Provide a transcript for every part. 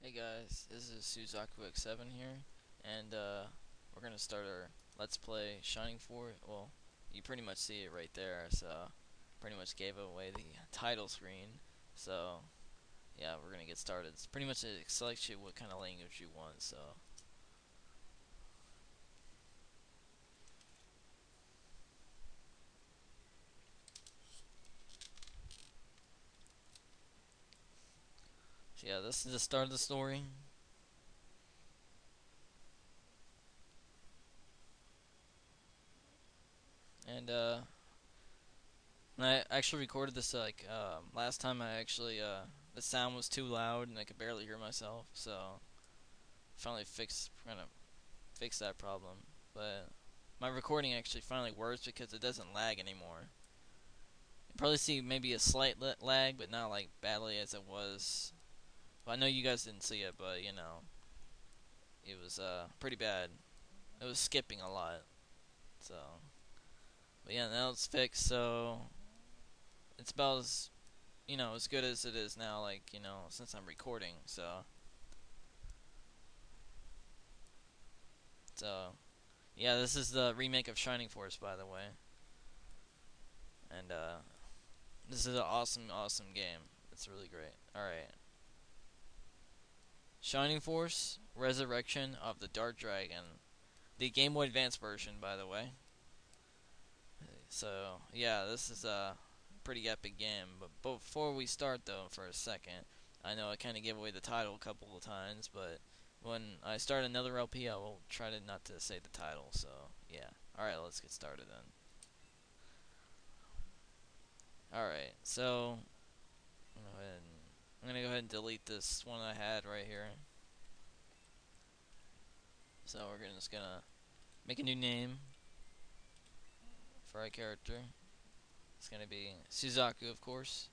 Hey guys, this is Suzaku X7 here, and we're gonna start our Let's Play Shining Force. Well, you pretty much see it right there, so pretty much gave away the title screen. So yeah, we're gonna get started. It's pretty much it selects you what kind of language you want. So yeah, this is the start of the story, and when I actually recorded this last time, I actually the sound was too loud and I could barely hear myself. So finally kind of fix that problem. But my recording actually finally works because it doesn't lag anymore. You probably see maybe a slight lag, but not like badly as it was. Well, I know you guys didn't see it, but you know, it was pretty bad. It was skipping a lot. So, but yeah, now it's fixed. So it's about as as good as it is now. Like since I'm recording. So yeah, this is the remake of Shining Force, by the way, and this is an awesome game. It's really great. All right. Shining Force Resurrection of the Dark Dragon. The Game Boy Advance version, by the way. So, yeah, this is a pretty epic game. But before we start, though, for a second, I know I kind of gave away the title a couple of times, but when I start another LP, I will try to not to say the title. So, yeah. Alright, let's get started then. Alright, so I'm gonna go ahead and delete this one I had right here. So we're just gonna make a new name for our character. It's gonna be Suzaku, of course.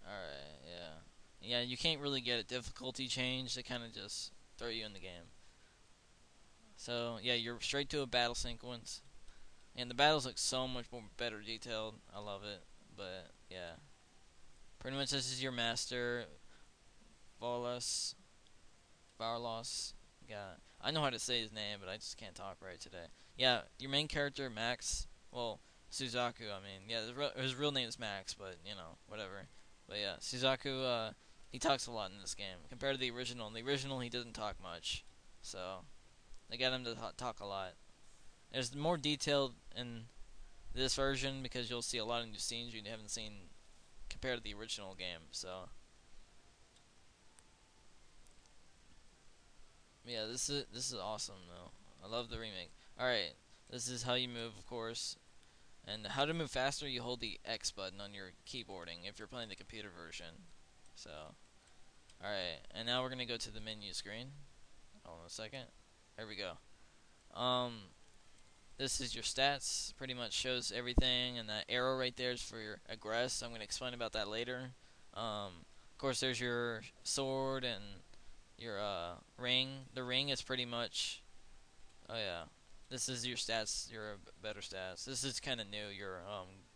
Alright, yeah. Yeah, you can't really get a difficulty change. They kind of just throw you in the game. So, yeah, you're straight to a battle sequence. And the battles look so much more better detailed. I love it. But, yeah. Pretty much this is your master, Volos. Varlos. Yeah. I know how to say his name, but I just can't talk right today. Yeah, your main character, Max. Well, Suzaku, I mean. Yeah, his real name is Max, but, whatever. But yeah, Suzaku, he talks a lot in this game compared to the original. In the original, he doesn't talk much, so they got him to talk a lot. There's more detailed in this version because you'll see a lot of new scenes you haven't seen compared to the original game. So yeah, this is awesome though. I love the remake. All right, this is how you move, of course. And how to move faster, you hold the X button on your keyboarding if you're playing the computer version. So, alright, and now we're going to go to the menu screen. Hold on a second. There we go. This is your stats. Pretty much shows everything, and that arrow right there is for your aggress. I'm going to explain about that later. Of course, there's your sword and your ring. The ring is pretty much. Oh yeah, this is your stats. Your better stats. This is kind of new. Your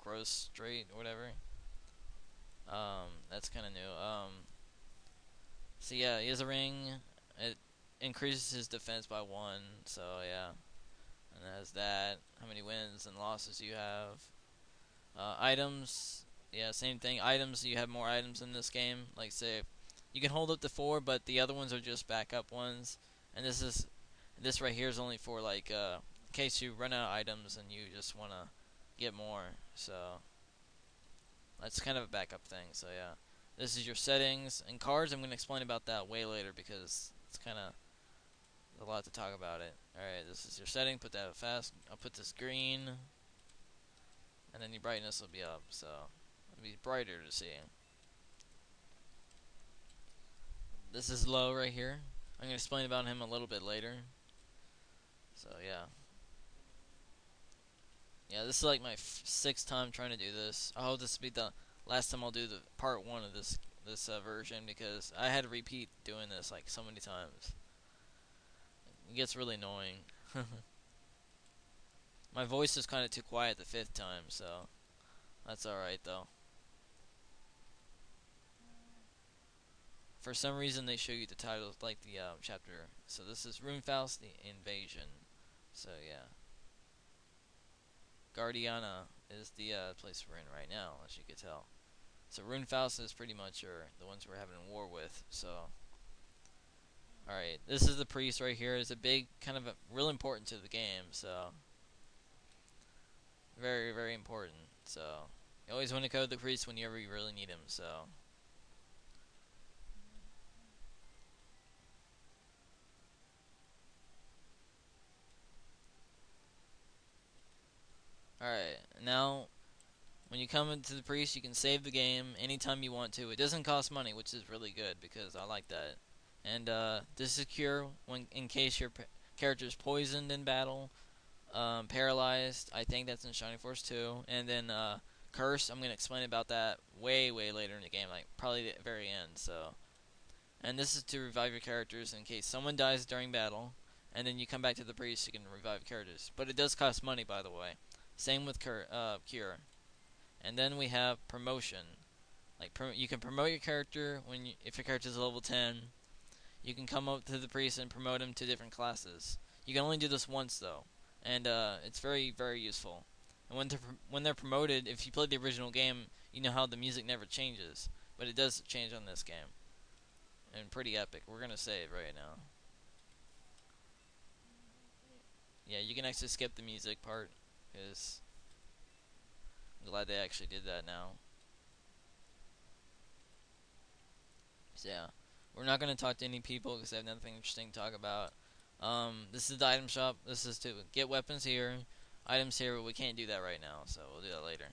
gross straight or whatever. That's kind of new. So yeah, he has a ring. It increases his defense by 1. So yeah, and it has that. How many wins and losses you have. Items. Yeah, same thing. Items. You have more items in this game. Like say, you can hold up to 4, but the other ones are just backup ones. And this right here is only for like in case you run out of items and you just wanna get more. So that's kind of a backup thing. So yeah. This is your settings and cards. I'm going to explain about that way later because it's kind of a lot to talk about it. Alright, this is your setting. Put that fast. I'll put this green. And then your brightness will be up. So it'll be brighter to see. This is low right here. I'm going to explain about him a little bit later. So yeah. Yeah, this is like my 6th time trying to do this. I hope this will be the last time I'll do the part 1 of this version because I had to repeat doing this like so many times. It gets really annoying. My voice is kind of too quiet the 5th time, so that's alright though. For some reason, they show you the title like the chapter. So this is Runefaust, the Invasion. So yeah, Guardiana is the place we're in right now, as you can tell. So Runefaust is pretty much the ones we're having war with. So, alright, this is the priest right here. It's a big, kind of real important to the game. So, very, very important. So, you always want to code the priest whenever you really need him. So, alright, now when you come into the priest, you can save the game anytime you want to. It doesn't cost money, which is really good because I like that. And this is cure when in case your character is poisoned in battle, paralyzed. I think that's in Shining Force 2. And then curse. I'm gonna explain about that way later in the game, like probably the very end. So, and this is to revive your characters in case someone dies during battle, and then you come back to the priest. You can revive characters, but it does cost money, by the way. Same with cure. And then we have promotion. Like you can promote your character if your character is level 10. You can come up to the priest and promote him to different classes. You can only do this once though, and it's very very useful. And when they're promoted, if you play the original game, you know how the music never changes, but it does change on this game, and pretty epic. We're gonna save right now. Yeah, you can actually skip the music part, because I'm glad they actually did that now. So yeah, we're not gonna talk to any people because they have nothing interesting to talk about. This is the item shop. This is to get weapons here, items here, but we can't do that right now, so we'll do that later.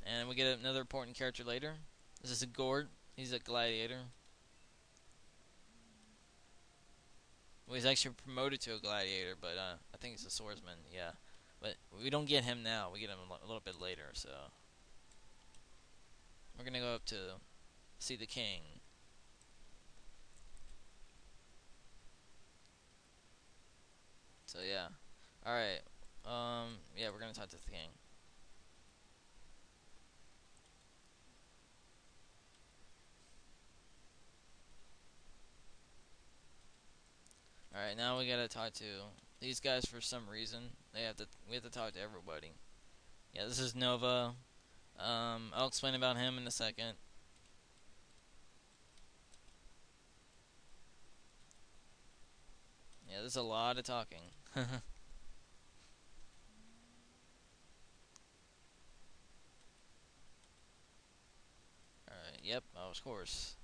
And we get another important character later. This is a Gord. He's a gladiator. Well, he's actually promoted to a gladiator, but I think he's a swordsman. Yeah, but we don't get him now. We get him a little bit later. So we're gonna go up to see the king. So yeah, all right. Yeah, we're gonna talk to the king. All right, now we gotta talk to these guys for some reason. We have to talk to everybody. Yeah, this is Nova. I'll explain about him in a second. Yeah, there's a lot of talking. Alright, yep, of course.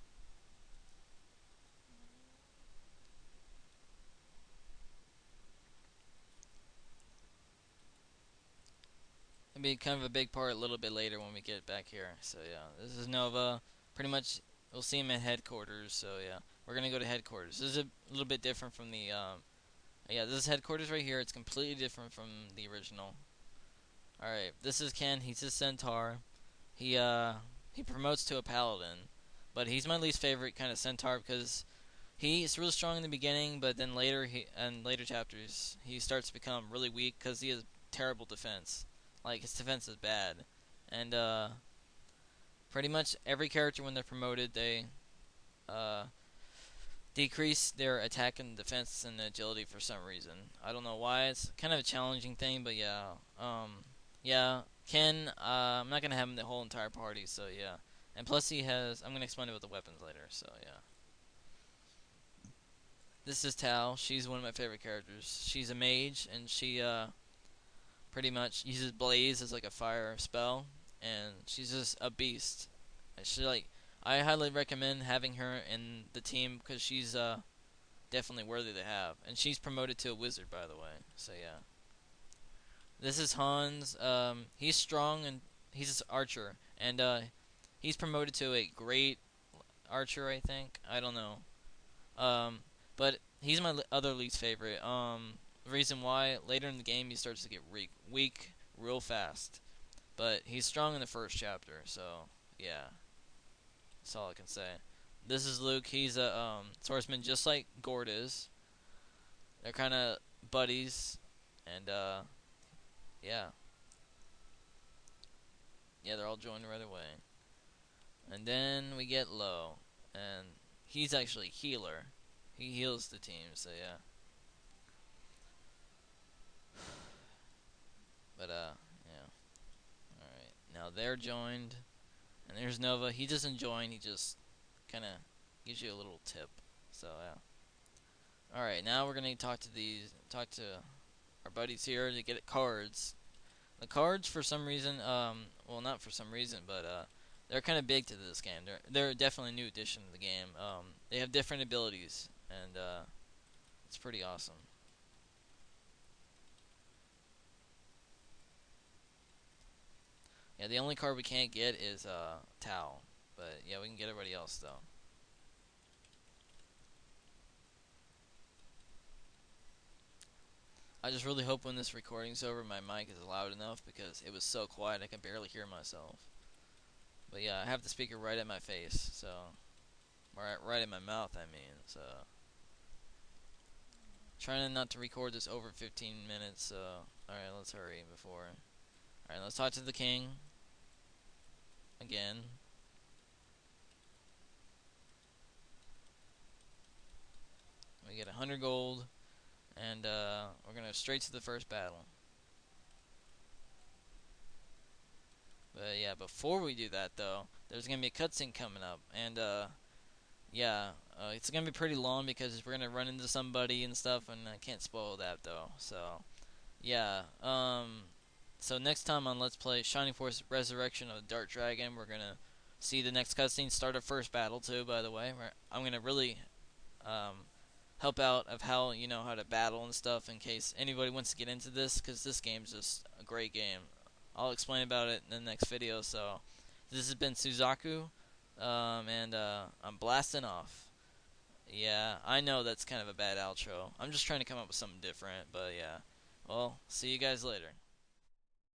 It'll be kind of a big part a little bit later when we get back here. So yeah, this is Nova. Pretty much, we'll see him at headquarters. So yeah, we're gonna go to headquarters. This is a little bit different from the yeah, this is headquarters right here. It's completely different from the original. Alright, this is Ken. He's a centaur. He he promotes to a paladin, but he's my least favorite kind of centaur because he's really strong in the beginning, but then later in later chapters he starts to become really weak because he has terrible defense. Like his defense is bad, and pretty much every character when they're promoted they uh, decrease their attack and defense and agility for some reason. I don't know why. It's kind of a challenging thing, but yeah. Yeah, Ken, I'm not gonna have him the whole entire party, so yeah. And plus he has, I'm gonna explain it with the weapons later, so yeah. This is Tal. She's one of my favorite characters. She's a mage, and she pretty much uses blaze as like a fire spell, and she's just a beast. And she like, I highly recommend having her in the team because she's definitely worthy to have. And she's promoted to a wizard, by the way. So yeah. This is Hans. He's strong and he's an archer, and he's promoted to a great archer. I think. I don't know. Um, but he's my other least favorite. The reason why later in the game he starts to get weak real fast, but he's strong in the first chapter. So yeah, that's all I can say. This is Luke. He's a swordsman just like Gord is. They're kind of buddies, and yeah, yeah, they're all joined right away. And then we get Low, and he's actually healer. He heals the team, so yeah. But yeah. All right, now they're joined, and there's Nova. He doesn't join. He just kind of gives you a little tip. So yeah. All right, now we're gonna talk to our buddies here to get cards. The cards, for some reason, well, not for some reason, but they're kind of big to this game. They're definitely a new addition to the game. They have different abilities, and it's pretty awesome. Yeah, the only card we can't get is Tau, but yeah, we can get everybody else though. I just really hope when this recording's over, my mic is loud enough because it was so quiet I can barely hear myself. But yeah, I have the speaker right at my face, so right in my mouth. I mean, so trying not to record this over 15 minutes. So all right, let's hurry before. All right, let's talk to the king again. We get 100 gold, and we're gonna straight to the first battle. But yeah, before we do that though, there's gonna be a cutscene coming up, and yeah, it's gonna be pretty long because we're gonna run into somebody and stuff, and I can't spoil that though. So yeah, so next time on Let's Play Shining Force Resurrection of the Dark Dragon, we're gonna see the next cutscene, start our first battle too. By the way, I'm gonna really um, help out of how how to battle and stuff in case anybody wants to get into this, because this game's just a great game. I'll explain about it in the next video. So this has been Suzaku, and I'm blasting off. Yeah, I know that's kind of a bad outro. I'm just trying to come up with something different, but yeah. Well, see you guys later.